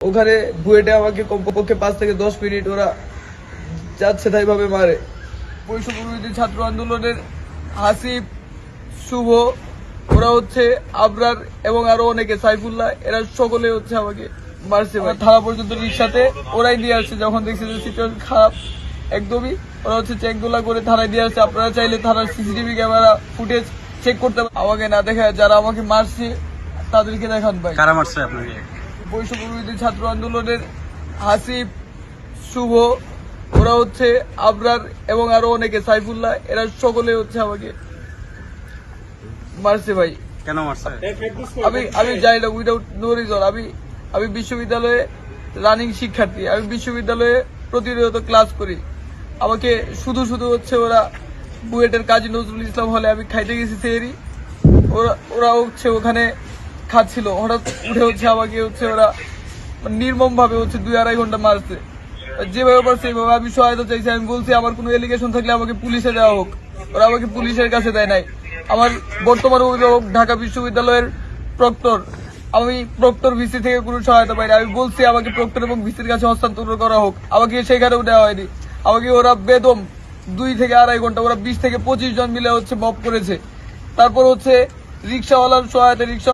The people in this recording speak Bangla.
ওখানে বুয়েটে আমাকে কমপক্ষে 5 থেকে 10 মিনিট ওরা যাচ্ছে তাই ভাবে মারে। বৈষম্য বিরোধী ছাত্র আন্দোলনের হাসিব, শুভ, ওরা হচ্ছে আবরার এবং আরো অনেকে, সাইফুল্লাহ, এরা সকলে হচ্ছে আমাকে মারছে। থানা পর্যন্ত রিক্সাতে ওরাই নিয়ে আসছে যখন দেখছে যে সিচুয়েশন খারাপ একদমই। ওরা হচ্ছে চেকগুলা করে থানায় দিয়ে আসছে। আপনারা চাইলে থানার সিসিটিভি ক্যামেরা ফুটেজ চেক করতে পারেন। আমাকে না দেখায় যারা আমাকে মারছে তাদেরকে দেখান ভাই। কারা মারছে আপনাকে? বৈষম্য বিরোধী ছাত্র আন্দোলনের হাসিব, শুভ, ওরা হচ্ছে আবরার এবং আরো অনেকে, সাইফুল্লাহ, এরা সকলে হচ্ছে আমাকে মারছে ভাই। কেন মারছে? আমি যাই না, উইদাউট নো রিজন। আমি বিশ্ববিদ্যালয়ে রানিং শিক্ষার্থী। আমি বিশ্ববিদ্যালয়ে প্রতিনিয়ত ক্লাস করি। আমাকে শুধু শুধু হচ্ছে ওরা বুয়েটের কাজী নজরুল ইসলাম হলে আমি খাইতে গেছি সেরি, ওরা হচ্ছে ওখানে খাচ্ছিল, হঠাৎ উঠে হচ্ছে আমাকে হচ্ছে ওরা নির্মম ভাবে হচ্ছে 2-2.5 ঘন্টা মারছে। যেভাবে পারছে সেইভাবে আমি সহায়তা চাইছি। আমি বলছি আমার কোনো এলিগেশন থাকলে আমাকে পুলিশে দেওয়া হোক, ওরা আমাকে পুলিশের কাছে দেয় নাই। আমার বর্তমান অভিভাবক ঢাকা বিশ্ববিদ্যালয়ের প্রক্টর, আমি প্রক্টর ভিসি থেকে কোনো সহায়তা পাইনি। আমি বলছি আমাকে প্রক্টর এবং ভিসির কাছে হস্তান্তর করা হোক, আমাকে সেখানেও দেওয়া হয়নি। আমাকে ওরা বেদম 2 থেকে 2.5 ঘন্টা, ওরা 20 থেকে 25 জন মিলে হচ্ছে মব করেছে। তারপর হচ্ছে রিক্সাওয়ালার সহায়তা, রিক্সা